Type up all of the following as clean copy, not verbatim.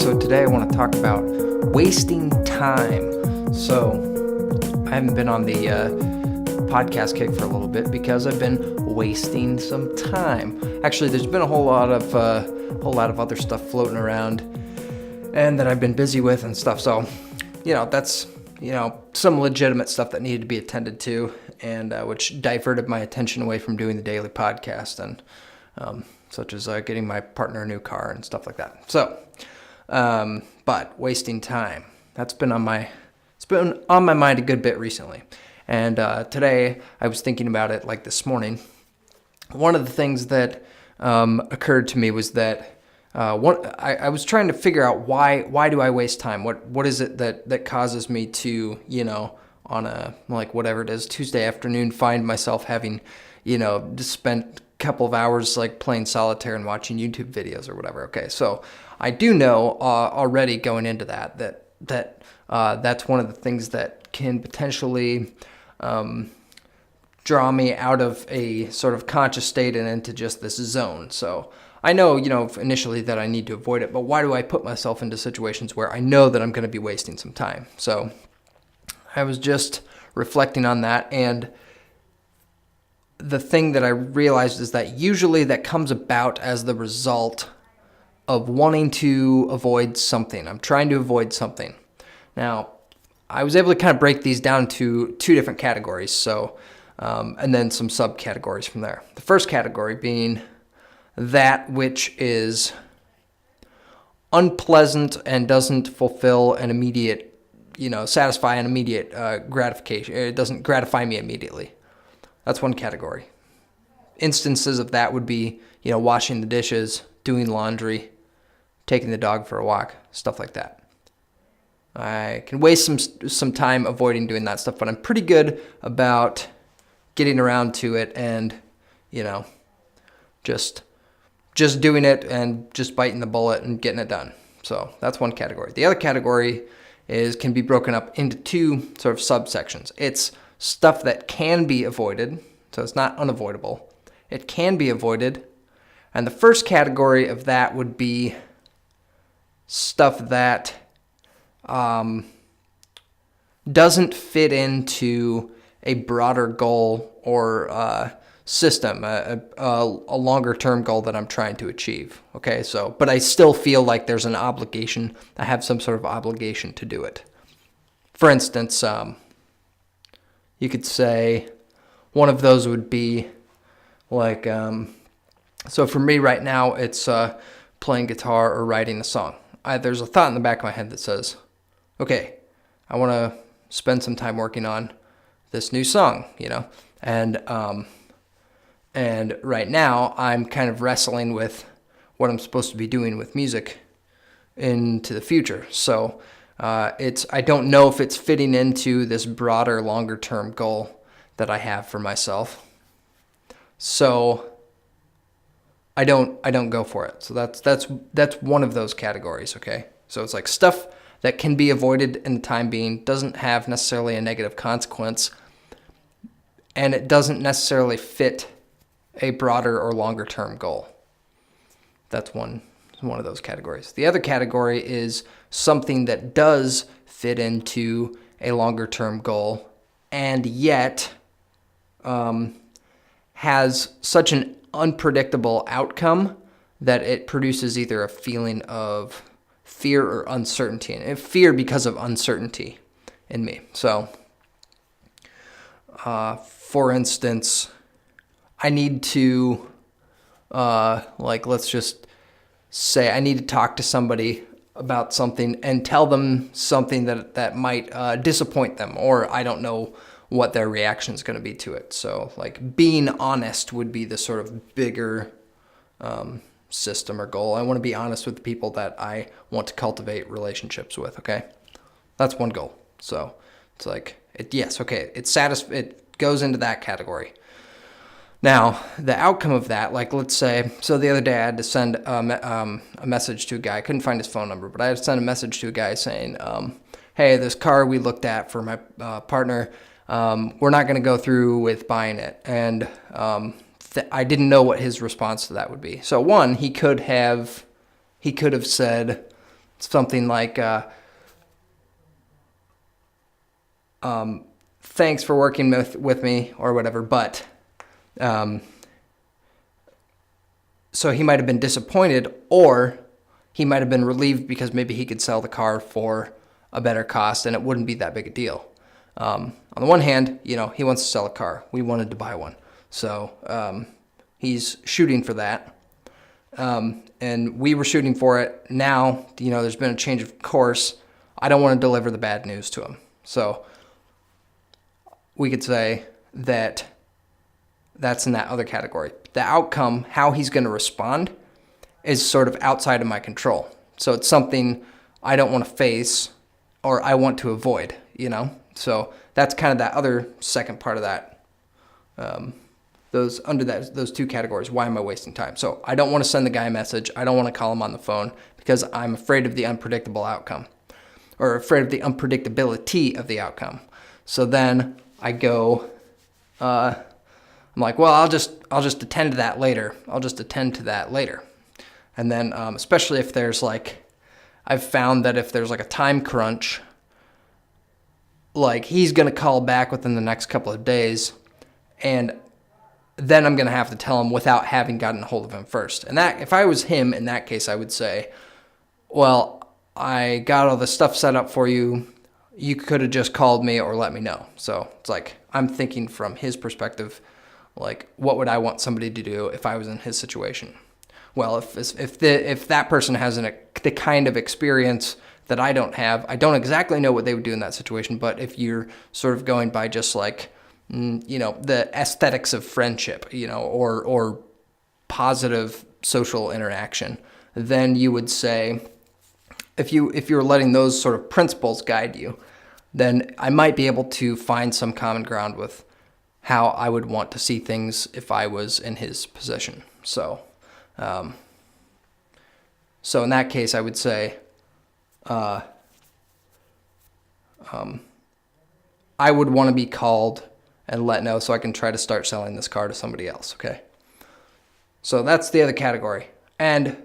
So today I want to talk about wasting time. So I haven't been on the podcast kick for a little bit because I've been wasting some time. Actually, there's been a whole lot of other stuff floating around, and that I've been busy with and stuff. So, that's some legitimate stuff that needed to be attended to, and which diverted my attention away from doing the daily podcast, and such as getting my partner a new car and stuff like that. So, but wasting time, that's been on my mind a good bit recently. And today I was thinking about it like this morning. One of the things that occurred to me was that I was trying to figure out why do I waste time? What is it that causes me to, on a, like, whatever it is, Tuesday afternoon, find myself having, just spent a couple of hours like playing solitaire and watching YouTube videos or whatever. Okay, so I do know already going into that's one of the things that can potentially draw me out of a sort of conscious state and into just this zone. So I know, initially that I need to avoid it, but why do I put myself into situations where I know that I'm going to be wasting some time? So I was just reflecting on that, and the thing that I realized is that usually that comes about as the result of wanting to avoid something. I'm trying to avoid something. Now, I was able to kind of break these down to two different categories, so and then some subcategories from there. The first category being that which is unpleasant and doesn't fulfill an immediate, satisfy an immediate gratification. It doesn't gratify me immediately. That's one category. Instances of that would be, washing the dishes, doing laundry, taking the dog for a walk, stuff like that. I can waste some time avoiding doing that stuff, but I'm pretty good about getting around to it and, just doing it and just biting the bullet and getting it done. So that's one category. The other category can be broken up into two sort of subsections. It's stuff that can be avoided, so it's not unavoidable. It can be avoided. And the first category of that would be stuff that doesn't fit into a broader goal or system, a longer term goal that I'm trying to achieve. Okay, so, but I still feel like there's an obligation. I have some sort of obligation to do it. For instance, you could say one of those would be like, so for me right now, it's playing guitar or writing a song. There's a thought in the back of my head that says, okay, I want to spend some time working on this new song, and right now I'm kind of wrestling with what I'm supposed to be doing with music into the future. So I don't know if it's fitting into this broader, longer term goal that I have for myself. So I don't go for it. So that's one of those categories. Okay, so it's like stuff that can be avoided in the time being, doesn't have necessarily a negative consequence, and it doesn't necessarily fit a broader or longer term goal. That's one of those categories. The other category is something that does fit into a longer term goal and yet has such an unpredictable outcome that it produces either a feeling of fear or uncertainty, and fear because of uncertainty in me. So, for instance, I need to, let's just say I need to talk to somebody about something and tell them something that might disappoint them, or I don't know what their reaction is going to be to it. So, like, being honest would be the sort of bigger system or goal. I want to be honest with the people that I want to cultivate relationships with, okay? That's one goal. So, it's like, it goes into that category. Now, the outcome of that, like, let's say, so the other day I had to send a message to a guy. I couldn't find his phone number, but I had to send a message to a guy saying, hey, this car we looked at for my partner, we're not going to go through with buying it. And I didn't know what his response to that would be. So one, he could have said, something like, thanks for working with me or whatever, but, so he might have been disappointed, or he might have been relieved because maybe he could sell the car for a better cost and it wouldn't be that big a deal. On the one hand, he wants to sell a car. We wanted to buy one. So he's shooting for that. And we were shooting for it. Now, there's been a change of course. I don't want to deliver the bad news to him. So we could say that that's in that other category. The outcome, how he's going to respond, is sort of outside of my control. So it's something I don't want to face or I want to avoid, So that's kind of that other second part of that. Those two categories. Why am I wasting time? So I don't want to send the guy a message. I don't want to call him on the phone because I'm afraid of the unpredictable outcome, or afraid of the unpredictability of the outcome. So then I go, I'm like, well, I'll just attend to that later. And then, especially if there's I've found that if there's a time crunch, he's going to call back within the next couple of days, and then I'm going to have to tell him without having gotten a hold of him first. And that, if I was him in that case, I would say, well, I got all the stuff set up for you. You could have just called me or let me know. So it's I'm thinking from his perspective, what would I want somebody to do if I was in his situation? Well, if that person has the kind of experience that I don't have, I don't exactly know what they would do in that situation. But if you're sort of going by just the aesthetics of friendship, or positive social interaction, then you would say, if you're letting those sort of principles guide you, then I might be able to find some common ground with how I would want to see things if I was in his position. So in that case, I would say, I would want to be called and let know so I can try to start selling this car to somebody else, okay? So that's the other category. And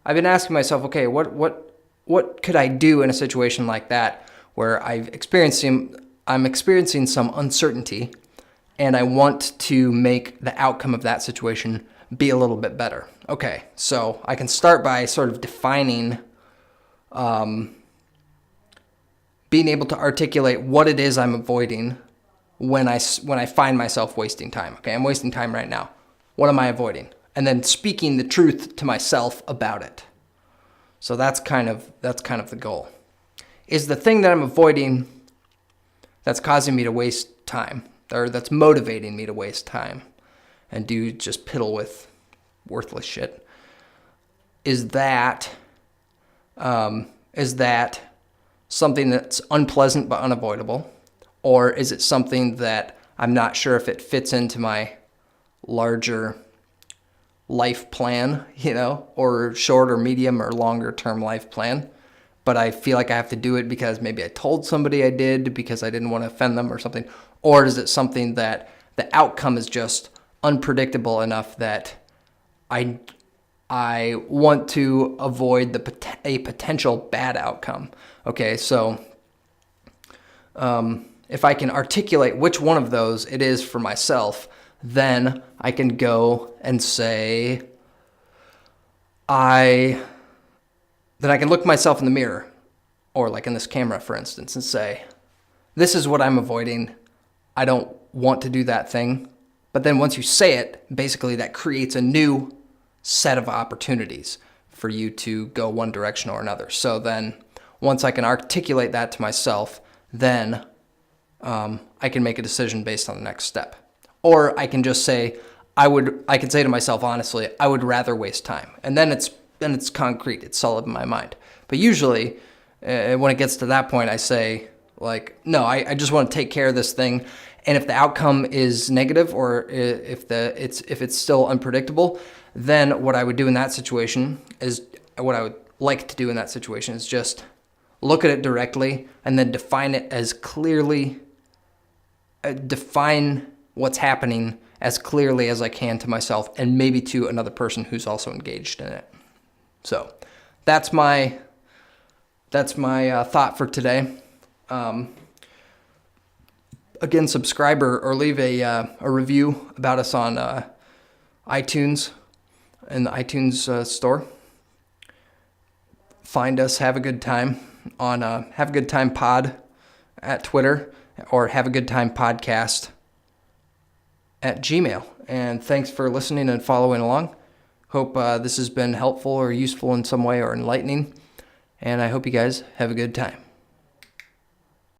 I've been asking myself, okay, what could I do in a situation like that where I'm experiencing some uncertainty and I want to make the outcome of that situation be a little bit better? Okay, so I can start by sort of defining, being able to articulate what it is I'm avoiding when I find myself wasting time. Okay, I'm wasting time right now. What am I avoiding? And then speaking the truth to myself about it. So that's kind of the goal. Is the thing that I'm avoiding that's causing me to waste time, or that's motivating me to waste time and do just piddle with worthless shit, is that something that's unpleasant but unavoidable? Or is it something that I'm not sure if it fits into my larger life plan, or short or medium or longer term life plan, but I feel like I have to do it because maybe I told somebody I did because I didn't want to offend them or something? Or is it something that the outcome is just unpredictable enough that I want to avoid a potential bad outcome? Okay, so if I can articulate which one of those it is for myself, then I can go and say, then I can look myself in the mirror, or in this camera, for instance, and say, this is what I'm avoiding. I don't want to do that thing. But then once you say it, basically that creates a new set of opportunities for you to go one direction or another. So then once I can articulate that to myself, then I can make a decision based on the next step. Or I can just say, I can say to myself, honestly, I would rather waste time. And then it's concrete, it's solid in my mind. But usually when it gets to that point, I say no, I just want to take care of this thing. And if the outcome is negative, or if it's still unpredictable, then what I would do in that situation is, what I would like to do in that situation is just look at it directly and then define it as clearly, define what's happening as clearly as I can to myself and maybe to another person who's also engaged in it. So that's my that's my thought for today. Again, subscribe or leave a review about us on iTunes, in the iTunes store. Find us, Have a Good Time, on Have a Good Time Pod at Twitter, or Have a Good Time Podcast at Gmail. And thanks for listening and following along. Hope this has been helpful or useful in some way or enlightening. And I hope you guys have a good time.